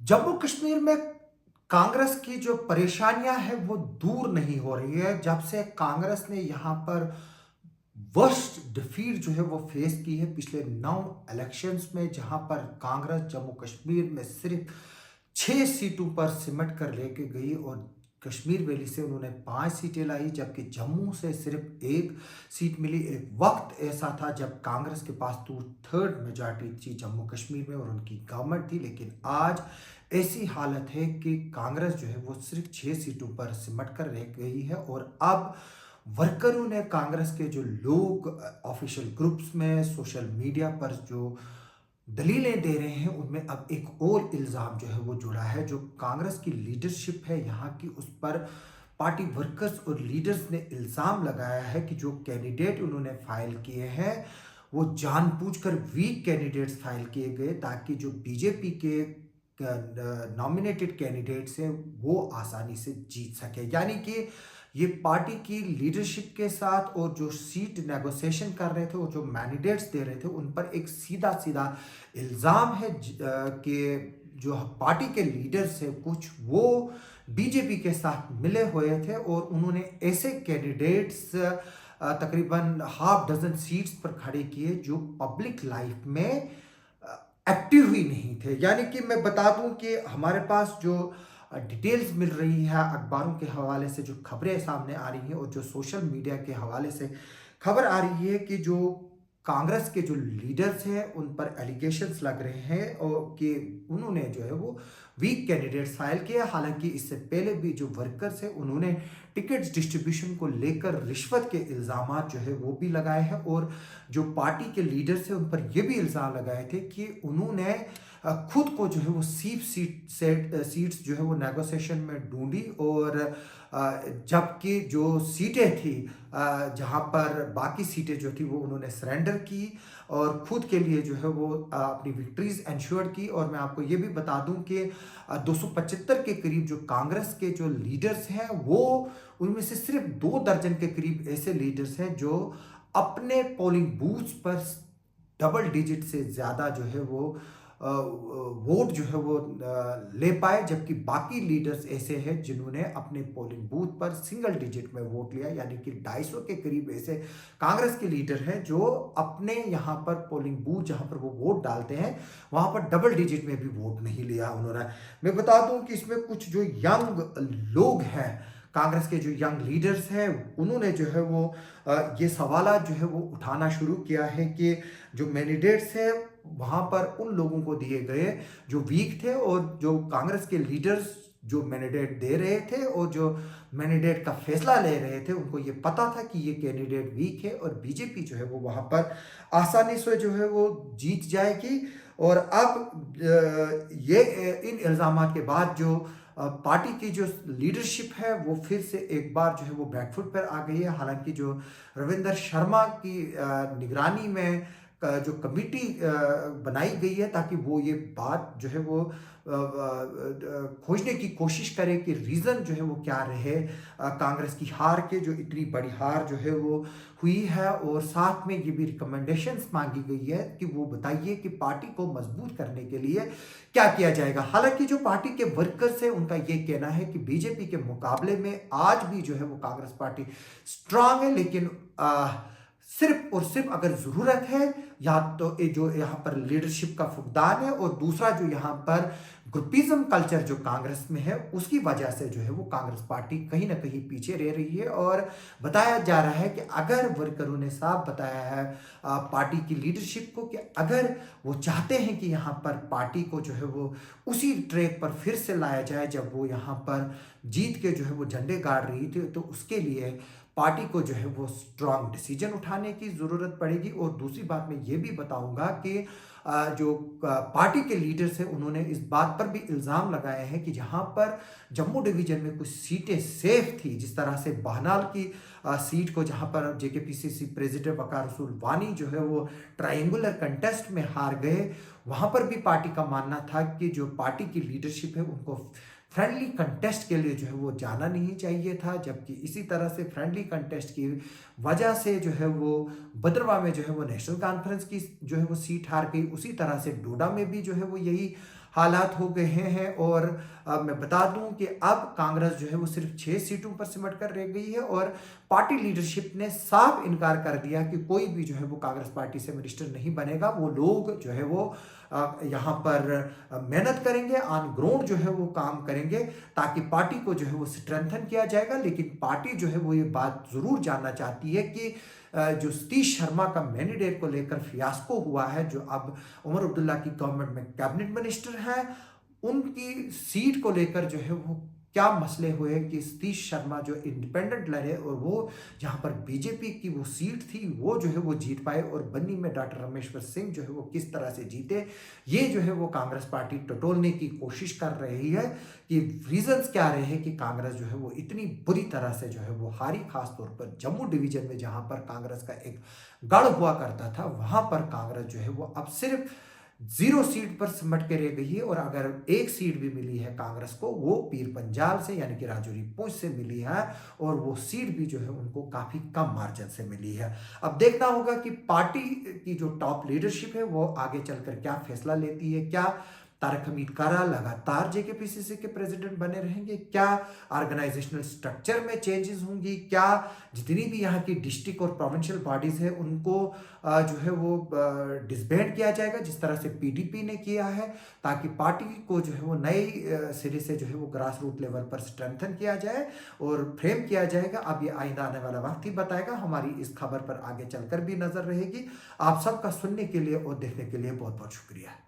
जम्मू कश्मीर में कांग्रेस की जो परेशानियां हैं वो दूर नहीं हो रही है। जब से कांग्रेस ने यहाँ पर वर्स्ट डिफीट जो है वो फेस की है पिछले 9 इलेक्शंस में, जहां पर कांग्रेस जम्मू कश्मीर में सिर्फ 6 सीटों पर सिमट कर लेके गई और कश्मीर वैली से उन्होंने 5 सीटें लाई, जबकि जम्मू से सिर्फ 1 सीट मिली। एक वक्त ऐसा था जब कांग्रेस के पास 2/3 मेजॉरिटी थी जम्मू कश्मीर में और उनकी गवर्नमेंट थी, लेकिन आज ऐसी हालत है कि कांग्रेस जो है वो सिर्फ 6 सीटों पर सिमट कर रह गई है। और अब वर्करों ने, कांग्रेस के जो लोग ऑफिशियल ग्रुप्स में, सोशल मीडिया पर जो दलीलें दे रहे हैं, उनमें अब एक और इल्ज़ाम जो है वो जुड़ा है। जो कांग्रेस की लीडरशिप है यहाँ की, उस पर पार्टी वर्कर्स और लीडर्स ने इल्ज़ाम लगाया है कि जो कैंडिडेट उन्होंने फाइल किए हैं वो जानबूझकर वीक कैंडिडेट्स फाइल किए गए, ताकि जो बीजेपी के नॉमिनेटेड कैंडिडेट्स हैं वो आसानी से जीत सके। यानी कि ये पार्टी की लीडरशिप के साथ और जो सीट नेगोशिएशन कर रहे थे और जो मैंडेट्स दे रहे थे, उन पर एक सीधा सीधा इल्ज़ाम है कि जो पार्टी के लीडर्स हैं कुछ, वो बीजेपी के साथ मिले हुए थे और उन्होंने ऐसे कैंडिडेट्स तकरीबन हाफ डजन सीट्स पर खड़े किए जो पब्लिक लाइफ में एक्टिव ही नहीं थे। यानी कि मैं बता दूं कि हमारे पास जो डिटेल्स मिल रही है, अखबारों के हवाले से जो खबरें सामने आ रही हैं और जो सोशल मीडिया के हवाले से खबर आ रही है कि जो कांग्रेस के जो लीडर्स हैं उन पर एलिगेशंस लग रहे हैं और कि उन्होंने जो है वो वीक कैंडिडेट्स फाइल किया। हालांकि इससे पहले भी जो वर्कर्स हैं उन्होंने टिकट्स डिस्ट्रीब्यूशन को लेकर रिश्वत के इल्ज़ाम जो है वो भी लगाए हैं और जो पार्टी के लीडर्स हैं उन पर ये भी इल्ज़ाम लगाए थे कि उन्होंने खुद को जो है वो सीट्स जो है वो नेगोशिएशन में ढूंढी और जबकि जो सीटें थी, जहां पर बाकी सीटें जो थी वो उन्होंने सरेंडर की और खुद के लिए जो है वो अपनी विक्ट्रीज इंश्योर की। और मैं आपको ये भी बता दूं कि 275 के करीब जो कांग्रेस के जो लीडर्स हैं, वो उनमें से सिर्फ 2 दर्जन के करीब ऐसे लीडर्स हैं जो अपने पोलिंग बूथ्स पर डबल डिजिट से ज़्यादा जो है वो वोट जो है वो ले पाए, जबकि बाकी लीडर्स ऐसे हैं जिन्होंने अपने पोलिंग बूथ पर सिंगल डिजिट में वोट लिया। यानी कि 250 के करीब ऐसे कांग्रेस के लीडर हैं जो अपने यहाँ पर पोलिंग बूथ जहाँ पर वो वोट डालते हैं वहाँ पर डबल डिजिट में भी वोट नहीं लिया उन्होंने। मैं बता दूं कि इसमें कुछ जो यंग लोग हैं, कांग्रेस के जो यंग लीडर्स हैं, उन्होंने जो है वो ये सवाल जो है वो उठाना शुरू किया है कि जो मैंडेट्स है वहां पर उन लोगों को दिए गए जो वीक थे और जो कांग्रेस के लीडर्स जो मैंडेट दे रहे थे और जो मैंडेट का फैसला ले रहे थे, उनको ये पता था कि ये कैंडिडेट वीक है और बीजेपी जो है वो वहां पर आसानी से जो है वो जीत जाएगी। और अब ये इन इल्जामात के बाद जो पार्टी की जो लीडरशिप है वो फिर से एक बार जो है वो बैकफुट पर आ गई है। हालांकि जो रविंदर शर्मा की निगरानी में जो कमिटी बनाई गई है ताकि वो ये बात जो है वो खोजने की कोशिश करे कि रीज़न जो है वो क्या रहे कांग्रेस की हार के, जो इतनी बड़ी हार जो है वो हुई है। और साथ में ये भी रिकमेंडेशंस मांगी गई है कि वो बताइए कि पार्टी को मजबूत करने के लिए क्या किया जाएगा। हालांकि जो पार्टी के वर्कर्स हैं उनका ये कहना है कि बीजेपी के मुकाबले में आज भी जो है वो कांग्रेस पार्टी स्ट्रांग है, लेकिन सिर्फ और सिर्फ अगर ज़रूरत है या तो ये जो यहाँ पर लीडरशिप का फुकदान है और दूसरा जो यहाँ पर ग्रुपिज्म कल्चर जो कांग्रेस में है, उसकी वजह से जो है वो कांग्रेस पार्टी कहीं ना कहीं पीछे रह रही है। और बताया जा रहा है कि अगर वर्करों ने साफ बताया है पार्टी की लीडरशिप को कि अगर वो चाहते हैं कि यहाँ पर पार्टी को जो है वो उसी ट्रैक पर फिर से लाया जाए जब वो यहाँ पर जीत के जो है वो झंडे गाड़ रही थी, तो उसके लिए पार्टी को जो है वो स्ट्रांग डिसीजन उठाने की ज़रूरत पड़ेगी। और दूसरी बात मैं ये भी बताऊंगा कि जो पार्टी के लीडर्स हैं उन्होंने इस बात पर भी इल्ज़ाम लगाए हैं कि जहां पर जम्मू डिवीजन में कुछ सीटें सेफ थी, जिस तरह से बहनाल की सीट को जहां पर जेकेपीसीसी प्रेसिडेंट वकार रसूल वानी जो है वो ट्रायंगुलर कंटेस्ट में हार गए, वहां पर भी पार्टी का मानना था कि जो पार्टी की लीडरशिप है उनको फ्रेंडली कंटेस्ट के लिए जो है वो जाना नहीं चाहिए था। जबकि इसी तरह से फ्रेंडली कंटेस्ट की वजह से जो है वो भद्रवा में जो है वो नेशनल कॉन्फ्रेंस की जो है वो सीट हार गई। उसी तरह से डोडा में भी जो है वो यही हालात हो गए हैं। और मैं बता दूं कि अब कांग्रेस जो है वो सिर्फ 6 सीटों पर सिमट कर रह गई है और पार्टी लीडरशिप ने साफ इनकार कर दिया कि कोई भी जो है वो कांग्रेस पार्टी से मिनिस्टर नहीं बनेगा। वो लोग जो है वो यहाँ पर मेहनत करेंगे, ऑन ग्राउंड जो है वो काम करेंगे ताकि पार्टी को जो है वो स्ट्रेंथन किया जाएगा। लेकिन पार्टी जो है वो ये बात जरूर जानना चाहती है कि जो सतीश शर्मा का मैंडेट को लेकर फियास्को हुआ है, जो अब उमर अब्दुल्ला की गवर्नमेंट में कैबिनेट मिनिस्टर हैं, उनकी सीट को लेकर जो है वो क्या मसले हुए कि सतीश शर्मा जो इंडिपेंडेंट लड़े और वो जहां पर बीजेपी की वो सीट थी वो जो है वो जीत पाए, और बन्नी में डॉक्टर रामेश्वर सिंह जो है वो किस तरह से जीते, ये जो है वो कांग्रेस पार्टी टटोलने की कोशिश कर रही है कि रीजंस क्या रहे हैं कि कांग्रेस जो है वो इतनी बुरी तरह से जो है वो हारी। खासतौर पर जम्मू डिवीजन में जहां पर कांग्रेस का एक गढ़ हुआ करता था, वहां पर कांग्रेस जो है वो अब सिर्फ 0 सीट पर सिमट के रह गई है। और अगर एक सीट भी मिली है कांग्रेस को, वो पीर पंजाल से यानी कि राजौरी पुंछ से मिली है, और वो सीट भी जो है उनको काफी कम मार्जिन से मिली है। अब देखना होगा कि पार्टी की जो टॉप लीडरशिप है वो आगे चलकर क्या फैसला लेती है। क्या तारक हमीद कारा लगातार जेकेपीसीसी के प्रेसिडेंट बने रहेंगे? क्या ऑर्गेनाइजेशनल स्ट्रक्चर में चेंजेस होंगी? क्या जितनी भी यहाँ की डिस्ट्रिक्ट और प्रोविंशियल बॉडीज है उनको जो है वो डिसबैंड किया जाएगा, जिस तरह से पीडीपी ने किया है, ताकि पार्टी को जो है वो नए सिरे से जो है वो ग्रास रूट लेवल पर स्ट्रेंथन किया जाए और फ्रेम किया जाएगा। अब ये आइंदा आने वाला वक्त ही बताएगा। हमारी इस खबर पर आगे चलकर भी नजर रहेगी। आप सबका सुनने के लिए और देखने के लिए बहुत बहुत शुक्रिया।